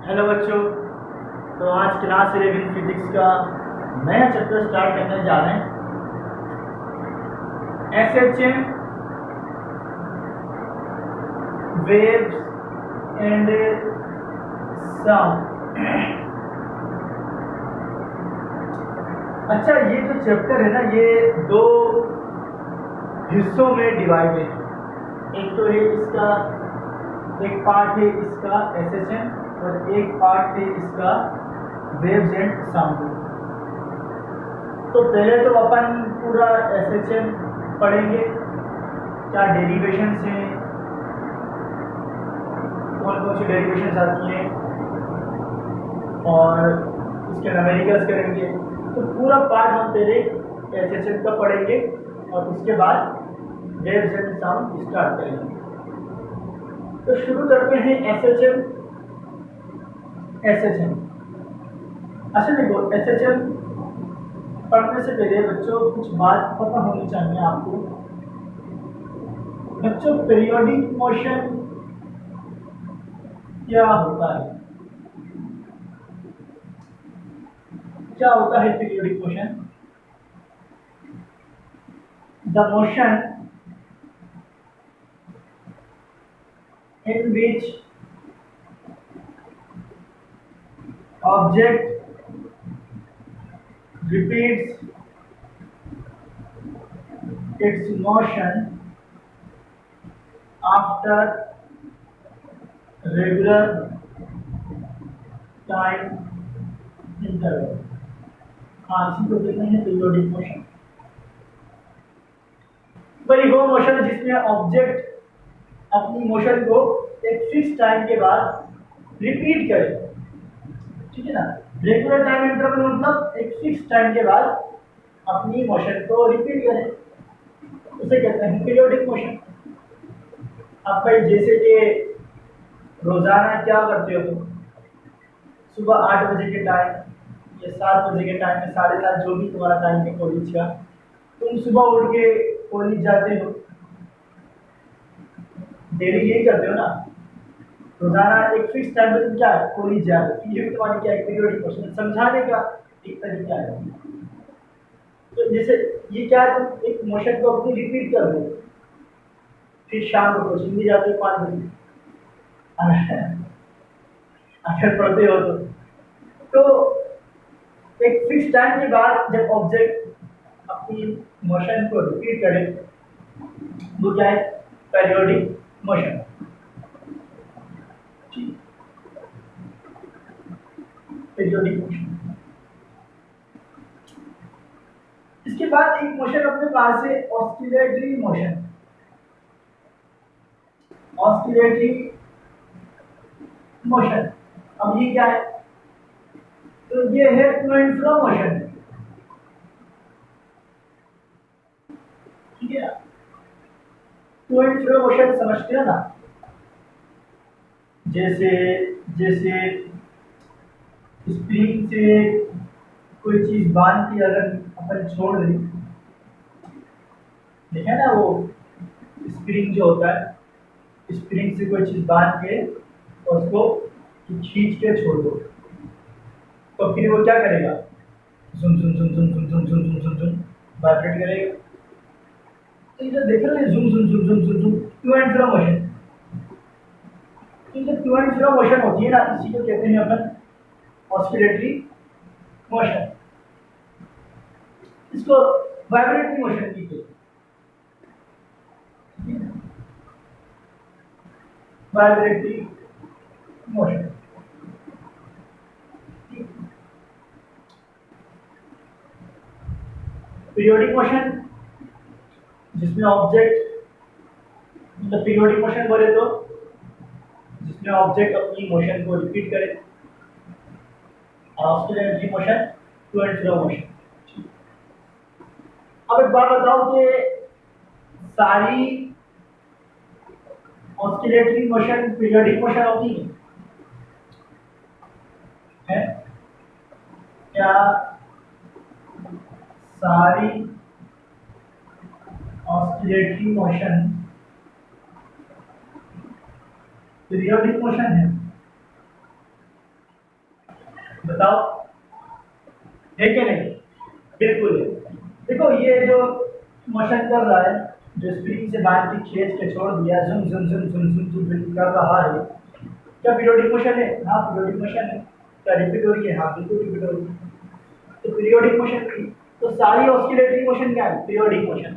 Hello बच्चों। तो आज क्लास 11 फिजिक्स का नया चैप्टर स्टार्ट करने जा रहे हैं। SHM, waves and sound. अच्छा, ये जो चैप्टर है ना, ये दो हिस्सों में डिवाइडेड है। एक तो है इसका, एक पार्ट है इसका एसएचएम और एक पार्ट है इसका वेव्स एंड साउंड। तो पहले तो अपन पूरा एसएचएम पढ़ेंगे, क्या डेरिवेशंस हैं, कौन कौन सी डेरिवेशंस आती हैं और इसके न्यूमेरिकल्स करेंगे। तो पूरा पार्ट हम पहले एसएचएम का पढ़ेंगे और उसके बाद वेव्स एंड साउंड स्टार्ट करेंगे। तो शुरू करते हैं एसएचएम। अच्छा देखो, एसएचएम पढ़ने से पहले बच्चों कुछ बात पता होनी चाहिए आपको। बच्चों, पीरियोडिक मोशन क्या होता है? क्या होता है periodic motion? The motion in which object repeats its motion after regular time interval। हाँ, इसी को कहते हैं पीरियोडिक मोशन। वही वो मोशन जिसमें ऑब्जेक्ट अपनी मोशन को एक फिक्स टाइम के बाद रिपीट करे, ठीक है ना। रेगुलर टाइम इंटरवल मतलब एक फिक्स टाइम के बाद अपनी मोशन को रिपीट करे, उसे कहते हैं पीरियोडिक मोशन। अब भाई जैसे कि रोजाना क्या करते हो तुम, सुबह 8 बजे के टाइम या 7 बजे के टाइम में, 7:30 जो भी तुम्हारा टाइम है कॉलेज का, तुम सुबह उठ के कॉलेज जाते हो, डेली यही करते हो ना। रोजाना एक फिक्स टाइम पे तुम क्या है कॉलेज जा रहे हो, ये भी तुम्हारी क्या है पीरियोडिक मोशन। समझाने का एक तरीका है। तो जैसे ये क्या है, तुम एक मोशन को अपनी रिपीट कर रहे हो, फिर शाम को कोचिंग भी जाते हो 5 बजे अगर पढ़ते हो तो एक फिक्स टाइम के बाद जब ऑब्जेक्ट अपनी मोशन को रिपीट करे वो क्या है, पीरियोडिक मोशन। Periodic motion. इसके बाद एक मोशन अपने पास है ऑस्किलेटरी मोशन। ऑस्किलेटरी मोशन, अब ये क्या है? तो ये है टू एंड फ्रो मोशन, ठीक है। टू एंड फ्रो मोशन समझते हो ना? जैसे जैसे स्प्रिंग से कोई चीज बांध के अगर अपन छोड़ दें, देखा ना, वो स्प्रिंग जो होता है, स्प्रिंग से कोई चीज बांध के और उसको खींच के छोड़ दो, तो फिर वो क्या करेगा? झुम झुम झुम झुम झुम झुम झुम झुम झुम झुम वाइब्रेट करेगा। तो ये देख रहे हैं, झुम झुम झुम झुम झुम झुम, टू एंड फ्रो मोशन। ये जो टू एंड फ्रो मोशन होती है ना, इसी को कहते हैं अपन ऑस्किलेटरी मोशन। इसको वाइब्रेटरी मोशन की कहते हैं, वाइब्रेटरी मोशन। पीरियोडिक मोशन जिसमें ऑब्जेक्ट, मतलब पीरियोडिक मोशन बोले तो जिसमें ऑब्जेक्ट अपनी मोशन को रिपीट करे, और oscillatory motion to and fro motion. अब एक बात बताओ कि सारी ऑस्किलेटरी मोशन पीरियोडिक मोशन होती है क्या? सारी ऑस्किलेटरी मोशन पीरियोडिक मोशन है? बताओ, है कि नहीं? बिल्कुल है। देखो ये जो मोशन कर रहा है, जो स्प्रिंग से बाहर की खींच के छोड़ दिया, झुम झुम झुम झुम झुम झुम कर रहा है, क्या पीरियोडिक मोशन है? हाँ पीरियोडिक मोशन है। क्या रिपीट हो रही है? हाँ बिल्कुल रिपीट हो रही है। तो पीरियोडिक मोशन की तो सारी ऑस्किलेटरी मोशन क्या है? Periodic motion.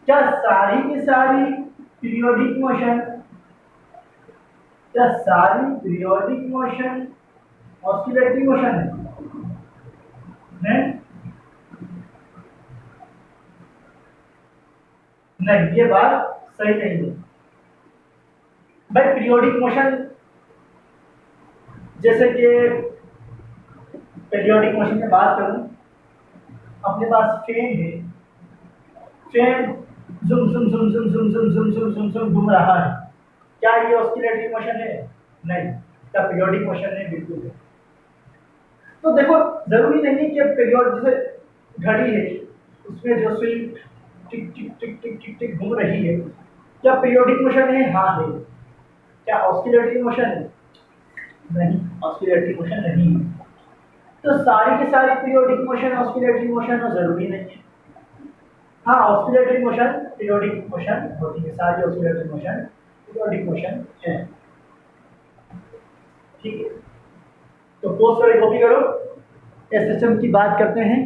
क्या सारी की सारी पीरियोडिक मोशन, क्या सारी पीरियोडिक मोशन ऑस्किलेटरी मोशन है? नहीं, ये बात सही नहीं है भाई। पीरियोडिक मोशन जैसे कि पीरियोडिक मोशन की बात करूं, अपने पास फैन है, फैन जुम जुम जुम जुम जुम जुम जुम जुम जुम जुम घूम रहा है, क्या ये ऑस्किलेटरी मोशन है? नहीं। क्या पीरियोडिक मोशन है? बिल्कुल है। तो देखो जरूरी नहीं कि पीरियड जैसे घड़ी है, उसमें जो सुई टिक टिक टिक टिक टिक टिक घूम रही है, क्या पीरियोडिक मोशन है? हाँ है। क्या ऑस्किलेटरी मोशन है? नहीं, ऑस्किलेटरी मोशन नहीं है। तो सारी की सारी पीरियोडिक मोशन ऑस्किलेटरी मोशन हो जरूरी नहीं है। हाँ ऑस्किलेटरी मोशन पीरियोडिक मोशन होती है, सारी ऑस्किलेटरी मोशन पीरियोडिक मोशन है। ठीक है, तो पोस्ट वाली कॉपी करो। एसएचएम की बात करते हैं।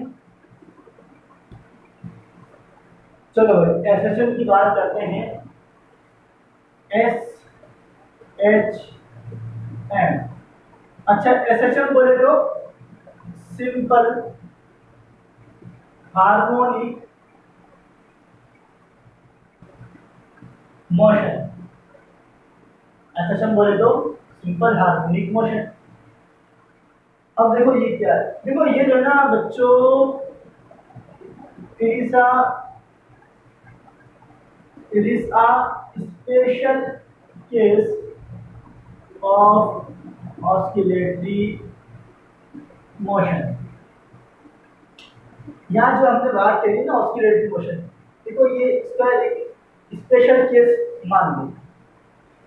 चलो भाई एसएचएम की बात करते हैं। एस एच एम, अच्छा एसएचएम बोले तो सिंपल हार्मोनिक मोशन। एसएचएम बोले तो सिंपल हार्मोनिक मोशन। अब देखो ये क्या है, देखो ये जो ना बच्चों, it is a special case of oscillatory motion। यहाँ जो हमने बात करी ना ऑस्किलेटरी मोशन, देखो ये इसका एक स्पेशल केस मान लो,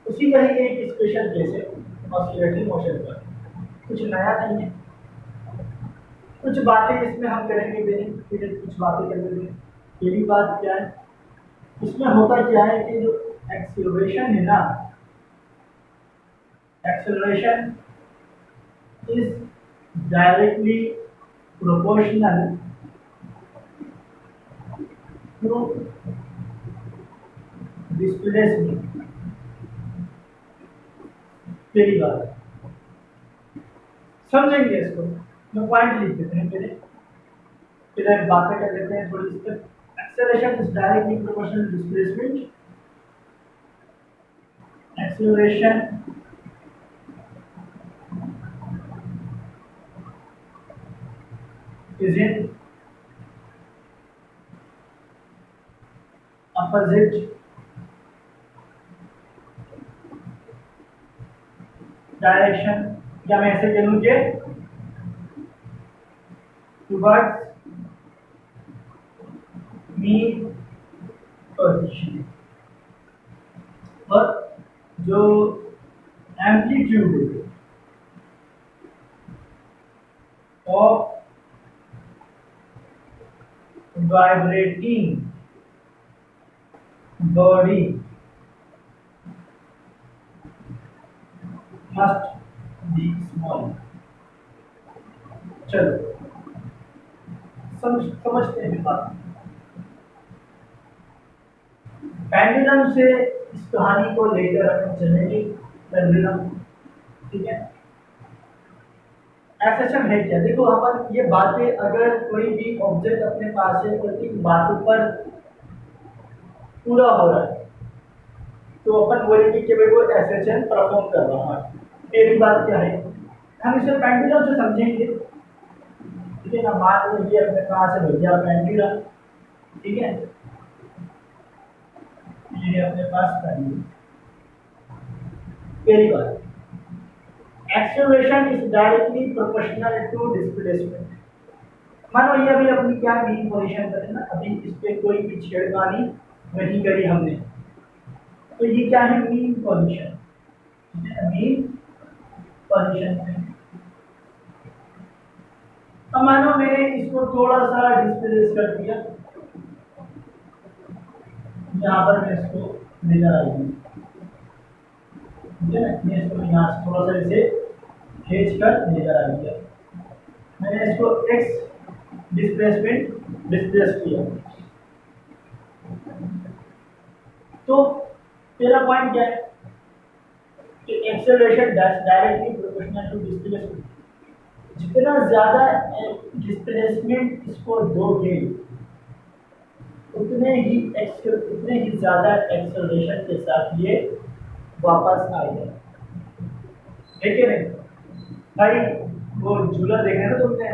उसी का ही एक स्पेशल केस है ऑस्किलेटरी मोशन का। कुछ नया नहीं है, कुछ बातें इसमें हम करेंगे, फिर कुछ बातें कर लेंगे। पहली बात क्या है, इसमें होता क्या है कि जो एक्सीलरेशन है ना, acceleration is directly proportional to displacement. पहली बात समझेंगे इसको, मैं पॉइंट लिख देते हैं पहले बातें कर लेते हैं थोड़ी इस पर। Acceleration is directly proportional to displacement. Acceleration is in opposite direction, या मैं ऐसे कह लूं कि टुवर्ड्स मीन पोजीशन। और जो amplitude of vibrating body must be small. चलो समझते हैं बात। पेंडुलम से इस कहानी को लेकर अपन चलेंगे। पेंडुलम, ठीक है। एसएचएम है क्या? देखो अपन ये बातें, अगर कोई भी ऑब्जेक्ट अपने पास है और इन बातों पर पूरा हो रहा है तो अपन बोलेंगे कि भाई वो एसएचएम परफॉर्म कर रहा है। पहली बात क्या है, हम इसे पेंडुलम से समझेंगे, ठीक है ना। मान लीजिए अपने पास है भैया पेंडुलम, ठीक है, ये अपने पास पेंडुलम। पहली बात, acceleration is directly proportional to displacement. मानो ये अभी अपनी क्या मीन पोजीशन पर है ना, अभी इस पे कोई भी छेड़खानी नहीं करी हमने, तो ये क्या है? मीन पोजीशन, मीन पोजीशन है। अब मानो मैंने इसको थोड़ा सा डिस्प्लेस कर दिया, यहाँ पर मैं इसको लेकर आ गई, ठीक है ना, मैं इसको यहाँ से थोड़ा सा इसे खींच कर लेकर आ गया, मैंने इसको एक्स डिस्प्लेसमेंट डिस्प्लेस किया। तो तेरा पॉइंट क्या है कि acceleration directly proportional to displacement, जितना ज़्यादा डिस्प्लेसमेंट इसको दोगे उतने ही ज़्यादा एक्सेलरेशन के साथ ये वापस आएगा, ठीक है नहीं भाई? वो झूला देखा है ना तुमने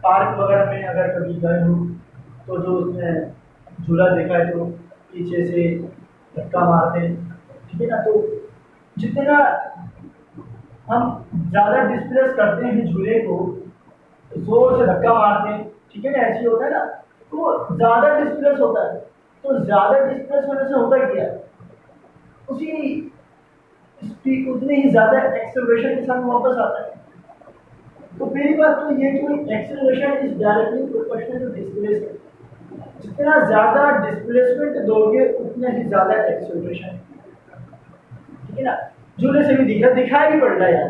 पार्क वगैरह में, अगर कभी गए हो तो जो उसमें झूला देखा है तो पीछे से धक्का मारते हैं, ठीक है ना? तो जितना हम ज़्यादा डिस्प्लेस करते हैं झूले को, जोर से धक्का मारते हैं, ठीक है ना, ऐसे ही होता है ना, तो ज़्यादा डिस्प्लेस होता है। तो ज़्यादा डिस्प्लेस होने से होता क्या है, उसी स्पीड उतने ही ज़्यादा एक्सेलरेशन के साथ वापस आता है। तो पहली बात तो ये कि acceleration is directly proportional to displacement, जितना ज़्यादा डिस्प्लेसमेंट दोगे उतना ही ज़्यादा एक्सेलरेशन, ठीक है ना? झूले से भी दिख रहा, दिखाई भी पड़ रहा है यार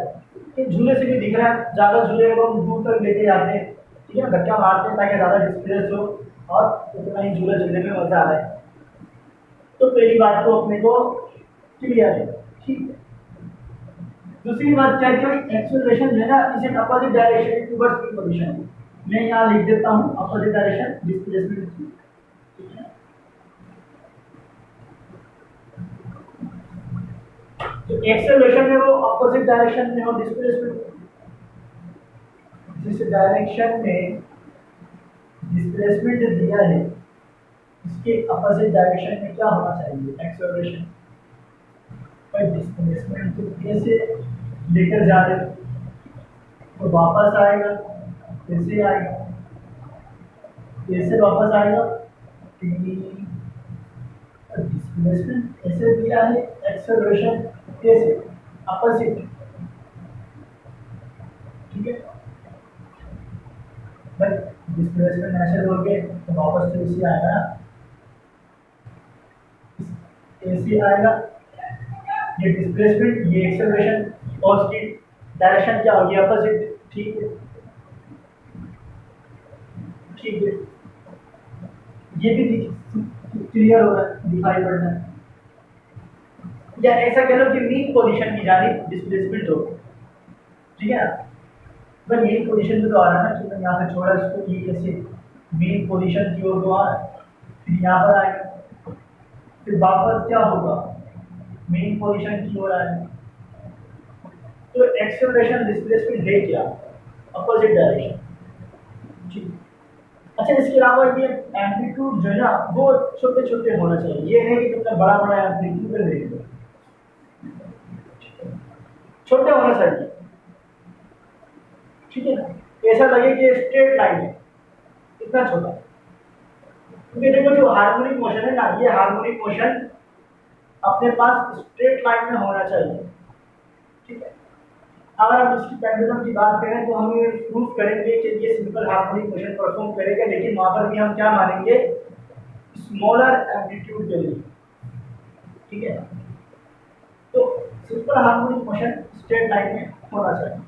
कि झूले से भी दिख रहा है, ज़्यादा झूले को हम दूर तक लेके जाते हैं, ठीक है, धक्का मारते हैं ताकि ज़्यादा डिस्प्लेस हो और उतना ही झूले झूलने में मज़ा आ रहा है। तो पहली बात तो अपने को क्लियर है, ठीक है। दूसरी बात क्या है, एक्सेलरेशन जो है ना, इसे अपोजिट डायरेक्शन टुवर्ड्स की पोजीशन है। मैं यहाँ लिख देता हूँ अपोजिट डायरेक्शन डिस्प्लेसमेंट की, ठीक है। तो एक्सेलरेशन में वो अपोजिट डायरेक्शन में हो डिस्प्लेसमेंट, जिस डायरेक्शन में डिस्प्लेसमेंट दिया है इसके अपोजिट डायरेक्शन में क्या होना चाहिए, एक्सेलरेशन। पर डिस्प्लेसमेंट को कैसे लेकर जा रहे तो वापस आएगा, कैसे आएगा, कैसे वापस आएगा, डिस्प्लेसमेंट ऐसे दिया है, एक्सेलरेशन कैसे अपोजिट, ठीक है। बट डिस्प्लेसमेंट ऐसे दोगे तो वापस तो इसी आएगा ना, ऐसे आएगा, ये डिस्प्लेसमेंट ये एक्सेलरेशन और उसकी डायरेक्शन क्या होगी, अपोजिट, ठीक है, ठीक है। ये भी क्लियर हो रहा है, दिखाई पड़ रहा है। या ऐसा कह लो कि मीन पोजीशन की जानिब डिस्प्लेसमेंट हो, ठीक है। बट मेन पोजीशन में तो आ रहा है ना, तो यहाँ से छोड़ा इसको, ये कैसे मेन पोजीशन की ओर तो आ रहा है, फिर यहाँ पर आएगा, फिर वापस क्या होगा, मेन पोजीशन की ओर आएगा। तो एक्सेलरेशन डिस्प्लेसमेंट है क्या, अपोजिट डायरेक्शन, ठीक। अच्छा, इसके अलावा ये एम्पलीट्यूड जो है ना वो छोटे छोटे होना चाहिए, ये नहीं कि तुमने बड़ा बड़ा एम्पलीट्यूड दे दो, छोटे होना चाहिए, ठीक है ना। ऐसा लगे कि स्ट्रेट लाइन है, इतना छोटा, क्योंकि देखो जो हार्मोनिक मोशन है ना, ये हार्मोनिक मोशन अपने पास स्ट्रेट लाइन में होना चाहिए, ठीक है। अगर हम इसकी पेंडुलम की बात करें तो हम ये प्रूफ करेंगे कि ये सिंपल हार्मोनिक मोशन परफॉर्म करेगा, लेकिन वहां पर भी हम क्या मानेंगे, स्मॉलर एम्पलीट्यूड के लिए, ठीक है। तो simple harmonic motion straight line में होना चाहिए।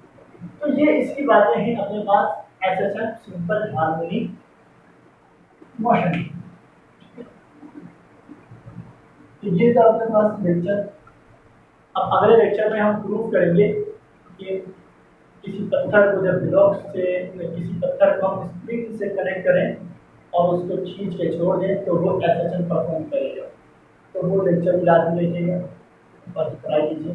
तो ये इसकी बातें हैं अपने पास, एसएसएम सिंपल हार्मोनिक मोशन। तो ये था अपने पास लेक्चर। अब अगले लेक्चर में हम प्रूव करेंगे कि किसी पत्थर को जब ब्लॉक से, किसी पत्थर को हम स्प्रिंग से कनेक्ट करें और उसको खींच के छोड़ दें तो वो एसएसएम परफॉर्म करेगा। तो वो लेक्चर भी लाजमी देखिएगा और ट्राई कीजिए।